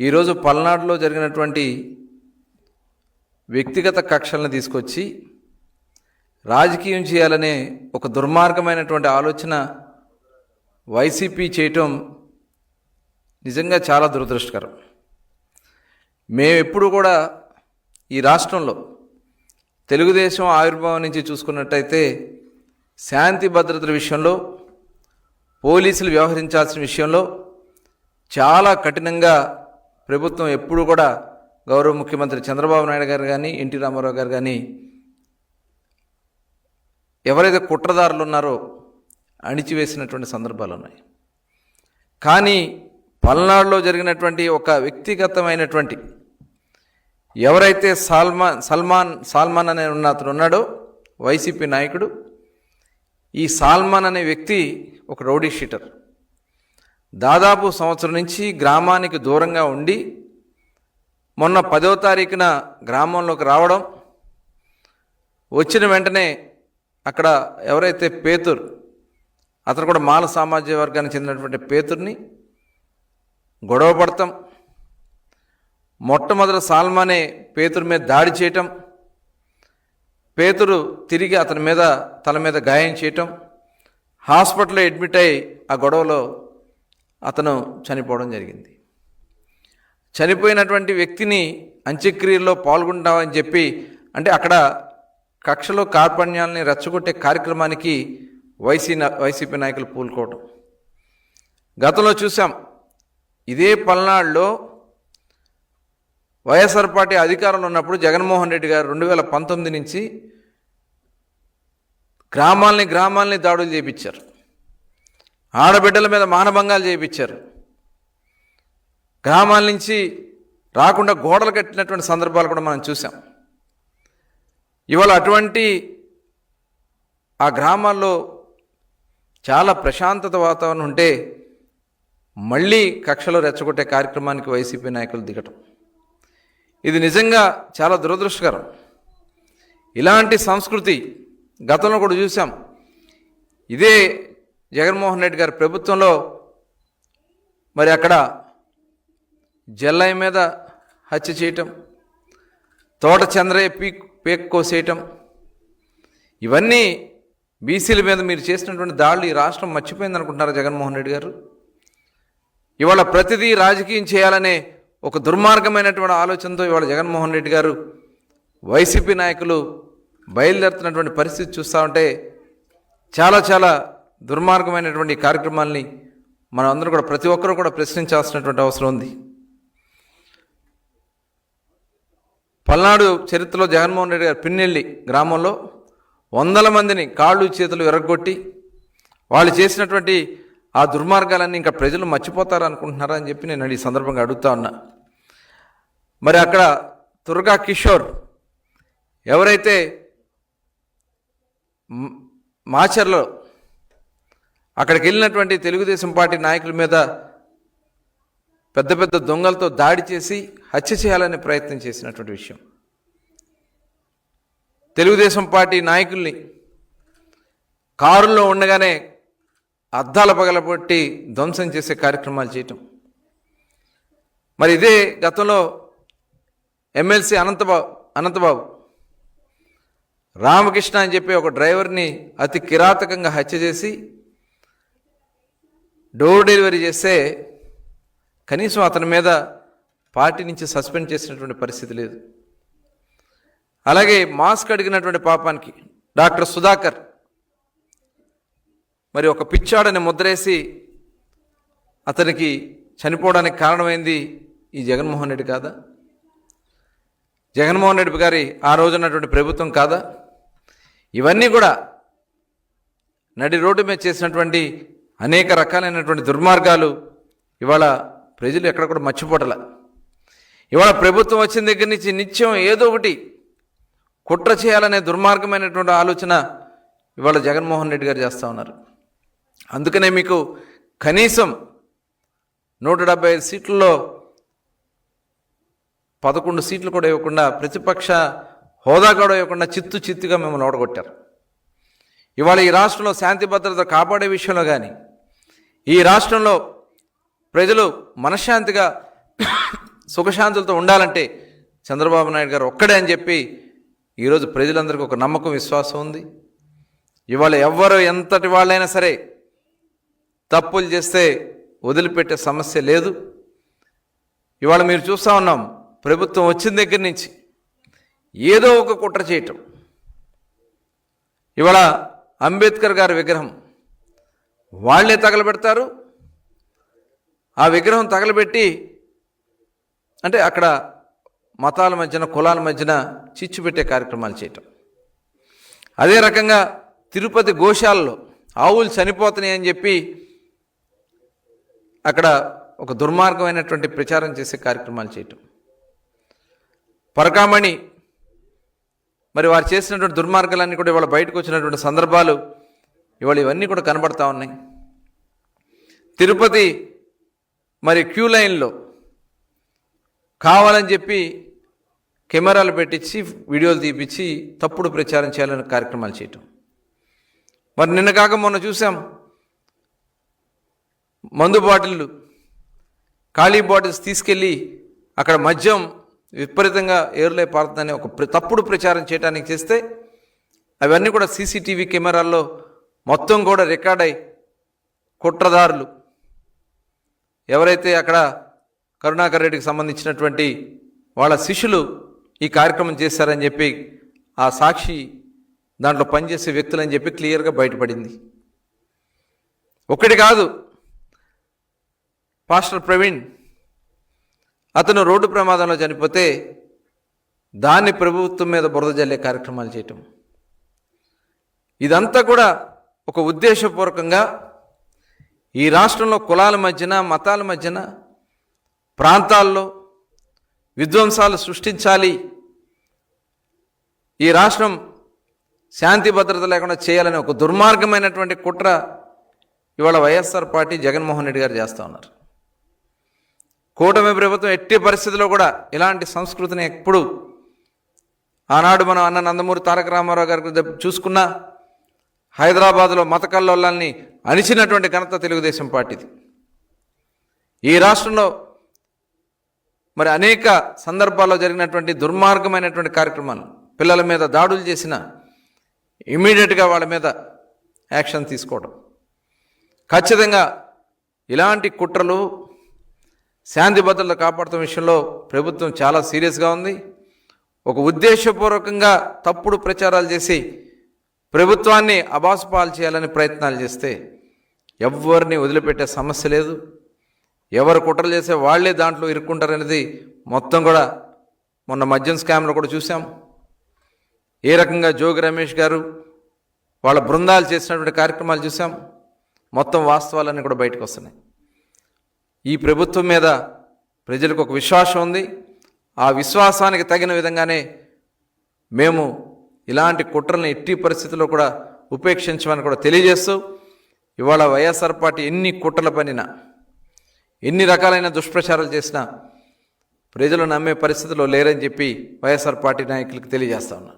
ఈరోజు పల్నాడులో జరిగినటువంటి వ్యక్తిగత కక్షలను తీసుకొచ్చి రాజకీయం చేయాలనే ఒక దుర్మార్గమైనటువంటి ఆలోచన వైసీపీ చేయటం నిజంగా చాలా దురదృష్టకరం. మేము ఎప్పుడు కూడా ఈ రాష్ట్రంలో తెలుగుదేశం ఆవిర్భావం నుంచి చూసుకున్నట్టయితే శాంతి భద్రతల విషయంలో పోలీసులు వ్యవహరించాల్సిన విషయంలో చాలా కఠినంగా ప్రభుత్వం ఎప్పుడు కూడా గౌరవ ముఖ్యమంత్రి చంద్రబాబు నాయుడు గారు కానీ ఎన్టీ రామారావు గారు కానీ ఎవరైతే కుట్రదారులు ఉన్నారో అణిచివేసినటువంటి సందర్భాలు ఉన్నాయి. కానీ పల్నాడులో జరిగినటువంటి ఒక వ్యక్తిగతమైనటువంటి ఎవరైతే సల్మాన్ అనే అతను ఉన్నాడో వైసీపీ నాయకుడు, ఈ సాల్మాన్ అనే వ్యక్తి ఒక రౌడీ షీటర్. దాదాపు సంవత్సరం నుంచి గ్రామానికి దూరంగా ఉండి మొన్న 10వ తారీఖున గ్రామంలోకి రావడం, వచ్చిన వెంటనే అక్కడ ఎవరైతే పేతురు, అతను కూడా మాల సామాజిక వర్గానికి చెందినటువంటి పేతుర్ని గొడవ పడతాం, మొట్టమొదటి సాల్మానే పేతురు మీద దాడి చేయటం, పేతురు తిరిగి అతని మీద తల మీద గాయం చేయటం, హాస్పిటల్లో అడ్మిట్ అయి ఆ గొడవలో అతను చనిపోవడం జరిగింది. చనిపోయినటువంటి వ్యక్తిని అంత్యక్రియల్లో పాల్గొంటామని చెప్పి, అంటే అక్కడ కక్షలో కార్పణ్యాలని రెచ్చగొట్టే కార్యక్రమానికి వైసీపీ నాయకులు పూనుకోవటం గతంలో చూసాం. ఇదే పల్నాడులో వైఎస్ఆర్ పార్టీ అధికారంలో ఉన్నప్పుడు జగన్మోహన్ రెడ్డి గారు 2019 నుంచి గ్రామాల్ని దాడులు చేయించారు, ఆడబిడ్డల మీద మానభంగాలు చేయించారు, గ్రామాల నుంచి రాకుండా గోడలు కట్టినటువంటి సందర్భాలు కూడా మనం చూసాం. ఇవాళ అటువంటి ఆ గ్రామాల్లో చాలా ప్రశాంతత వాతావరణం ఉంటే మళ్ళీ కక్షలో రెచ్చగొట్టే కార్యక్రమానికి వైసీపీ నాయకులు దిగటం, ఇది నిజంగా చాలా దురదృష్టకరం. ఇలాంటి సంస్కృతి గతంలో కూడా చూసాం. ఇదే జగన్మోహన్ రెడ్డి గారి ప్రభుత్వంలో మరి అక్కడ జల్లయ్య మీద హత్య చేయటం, తోట చంద్రయ్య పేక్ కోసేయటం, ఇవన్నీ బీసీల మీద మీరు చేసినటువంటి దాడులు ఈ రాష్ట్రం మర్చిపోయింది అనుకుంటున్నారా జగన్మోహన్ రెడ్డి గారు? ఇవాళ ప్రతిదీ రాజకీయం చేయాలనే ఒక దుర్మార్గమైనటువంటి ఆలోచనతో ఇవాళ జగన్మోహన్ రెడ్డి గారు వైసీపీ నాయకులు బయలుదేరుతున్నటువంటి పరిస్థితి చూస్తూ ఉంటే చాలా చాలా దుర్మార్గమైనటువంటి కార్యక్రమాల్ని మనం అందరూ కూడా ప్రతి ఒక్కరూ కూడా ప్రశ్నించాల్సినటువంటి అవసరం ఉంది. పల్నాడు చరిత్రలో జగన్మోహన్ రెడ్డి గారు పిన్నెల్లి గ్రామంలో 100 మందిని కాళ్ళు చేతులు విరగొట్టి వాళ్ళు చేసినటువంటి ఆ దుర్మార్గాలన్నీ ఇంకా ప్రజలు మర్చిపోతారు అనుకుంటున్నారా అని చెప్పి నేను ఈ సందర్భంగా అడుగుతా ఉన్నా. మరి అక్కడ తుర్గా కిషోర్ ఎవరైతే మాచర్లో అక్కడికి వెళ్ళినటువంటి తెలుగుదేశం పార్టీ నాయకుల మీద పెద్ద పెద్ద దొంగలతో దాడి చేసి హత్య చేయాలనే ప్రయత్నం చేసినటువంటి విషయం, తెలుగుదేశం పార్టీ నాయకుల్ని కారుల్లో ఉండగానే అద్దాల పగలబొట్టి ధ్వంసం చేసే కార్యక్రమాలు చేయటం. మరి ఇదే గతంలో ఎమ్మెల్సీ అనంతబాబు రామకృష్ణ అని చెప్పి ఒక డ్రైవర్ని అతి కిరాతకంగా హత్య చేసి డోర్ డెలివరీ చేస్తే కనీసం అతని మీద పార్టీ నుంచి సస్పెండ్ చేసినటువంటి పరిస్థితి లేదు. అలాగే మాస్క్ అడిగినటువంటి పాపానికి డాక్టర్ సుధాకర్ మరి ఒక పిచ్చాడని ముద్రేసి అతనికి చనిపోవడానికి కారణమైంది ఈ జగన్మోహన్ రెడ్డి కాదా? జగన్మోహన్ రెడ్డి గారి ఆ రోజున్నటువంటి ప్రభుత్వం కాదా? ఇవన్నీ కూడా నడి రోడ్డు మీద చేసినటువంటి అనేక రకాలైనటువంటి దుర్మార్గాలు ఇవాళ ప్రజలు ఎక్కడ కూడా మర్చిపోటల. ఇవాళ ప్రభుత్వం వచ్చిన దగ్గర నుంచి నిత్యం ఏదో ఒకటి కుట్ర చేయాలనే దుర్మార్గమైనటువంటి ఆలోచన ఇవాళ జగన్మోహన్ రెడ్డి గారు చేస్తూ ఉన్నారు. అందుకనే మీకు కనీసం 175 సీట్లలో 11 సీట్లు కూడా ఇవ్వకుండా, ప్రతిపక్ష హోదా కూడా ఇవ్వకుండా చిత్తుగా మిమ్మల్ని ఓడగొట్టారు. ఇవాళ ఈ రాష్ట్రంలో శాంతి భద్రత కాపాడే విషయంలో కానీ, ఈ రాష్ట్రంలో ప్రజలు మనశ్శాంతిగా సుఖశాంతులతో ఉండాలంటే చంద్రబాబు నాయుడు గారు ఒక్కడే అని చెప్పి ఈరోజు ప్రజలందరికీ ఒక నమ్మకం, విశ్వాసం ఉంది. ఇవాళ ఎవ్వరు ఎంతటి వాళ్ళైనా సరే తప్పులు చేస్తే వదిలిపెట్టే సమస్య లేదు. ఇవాళ మీరు చూస్తూ ఉన్నాం, ప్రభుత్వం వచ్చిన దగ్గర నుంచి ఏదో ఒక కుట్ర చేయటం. ఇవాళ అంబేద్కర్ గారి విగ్రహం వాళ్లే తగలబెడతారు. ఆ విగ్రహం తగలబెట్టి అంటే అక్కడ మతాల మధ్యన, కులాల మధ్యన చిచ్చు పెట్టే కార్యక్రమాలు చేయటం. అదే రకంగా తిరుపతి గోశాలలో ఆవులు చనిపోతున్నాయి అని చెప్పి అక్కడ ఒక దుర్మార్గమైనటువంటి ప్రచారం చేసే కార్యక్రమాలు చేయటం. పరకామణి మరి వారు చేసినటువంటి దుర్మార్గాలన్నీ కూడా ఇవాళ బయటకు వచ్చినటువంటి సందర్భాలు ఇవాళ ఇవన్నీ కూడా కనబడతా ఉన్నాయి. తిరుపతి మరి క్యూ లైన్లో కావాలని చెప్పి కెమెరాలు పెట్టించి వీడియోలు తీపిచ్చి తప్పుడు ప్రచారం చేయాలని కార్యక్రమాలు చేయటం. మరి నిన్న కాక మొన్న చూసాం, మందు బాటిళ్ళు, ఖాళీ బాటిల్స్ తీసుకెళ్ళి అక్కడ మద్యం విపరీతంగా ఏరులై పారుతుందని ఒక తప్పుడు ప్రచారం చేయడానికి చేస్తే అవన్నీ కూడా సీసీటీవీ కెమెరాల్లో మొత్తం కూడా రికార్డ్ అయి కుట్రదారులు ఎవరైతే అక్కడ కరుణాకర్ రెడ్డికి సంబంధించినటువంటి వాళ్ళ శిష్యులు ఈ కార్యక్రమం చేశారని చెప్పి ఆ సాక్షి దాంట్లో పనిచేసే వ్యక్తులని చెప్పి క్లియర్గా బయటపడింది. ఒక్కటి కాదు, పాస్టర్ ప్రవీణ్ అతను రోడ్డు ప్రమాదంలో చనిపోతే దాన్ని ప్రభుత్వం మీద బురద జల్లే కార్యక్రమాలు చేయటం. ఇదంతా కూడా ఒక ఉద్దేశపూర్వకంగా ఈ రాష్ట్రంలో కులాల మధ్యన, మతాల మధ్యన, ప్రాంతాల్లో విధ్వంసాలు సృష్టించాలి, ఈ రాష్ట్రం శాంతి భద్రత లేకుండా చేయాలని ఒక దుర్మార్గమైనటువంటి కుట్ర ఇవాళ వైఎస్ఆర్ పార్టీ, జగన్మోహన్ రెడ్డి గారు చేస్తూ ఉన్నారు. కూటమి ప్రభుత్వం ఎట్టి పరిస్థితుల్లో కూడా ఇలాంటి సంస్కృతిని ఎప్పుడు ఆనాడు మనం అన్న నందమూరి తారక రామారావు గారికి చూసుకున్నా హైదరాబాద్లో మత కల్లోలాల్ని అణిచినటువంటి ఘనత తెలుగుదేశం పార్టీది. ఈ రాష్ట్రంలో మరి అనేక సందర్భాల్లో జరిగినటువంటి దుర్మార్గమైనటువంటి కార్యక్రమాలు, పిల్లల మీద దాడులు చేసిన ఇమీడియట్గా వాళ్ళ మీద యాక్షన్ తీసుకోవడం. ఖచ్చితంగా ఇలాంటి కుట్రలు శాంతి భద్రతలు కాపాడుతున్న విషయంలో ప్రభుత్వం చాలా సీరియస్గా ఉంది. ఒక ఉద్దేశపూర్వకంగా తప్పుడు ప్రచారాలు చేసి ప్రభుత్వాన్ని అబాసుపాలు చేయాలని ప్రయత్నాలు చేస్తే ఎవరిని వదిలిపెట్టే సమస్య లేదు. ఎవరు కుట్రలు చేసే వాళ్లే దాంట్లో ఇరుక్కుంటారనేది మొత్తం కూడా మొన్న మద్యం స్కామ్లో కూడా చూసాం. ఏ రకంగా జోగి రమేష్ గారు వాళ్ళ బృందాలు చేసినటువంటి కార్యక్రమాలు చూసాం. మొత్తం వాస్తవాలన్నీ కూడా బయటకు వస్తున్నాయి. ఈ ప్రభుత్వం మీద ప్రజలకు ఒక విశ్వాసం ఉంది. ఆ విశ్వాసానికి తగిన విధంగానే మేము ఇలాంటి కుట్రల్ని ఎట్టి పరిస్థితుల్లో కూడా ఉపేక్షించమని కూడా తెలియజేస్తూ, ఇవాళ వైఎస్ఆర్ పార్టీ ఎన్ని కుట్రల పనినా, ఎన్ని రకాలైన దుష్ప్రచారాలు చేసినా ప్రజలు నమ్మే పరిస్థితిలో లేరని చెప్పి వైఎస్ఆర్ పార్టీ నాయకులకు తెలియజేస్తా ఉన్నా.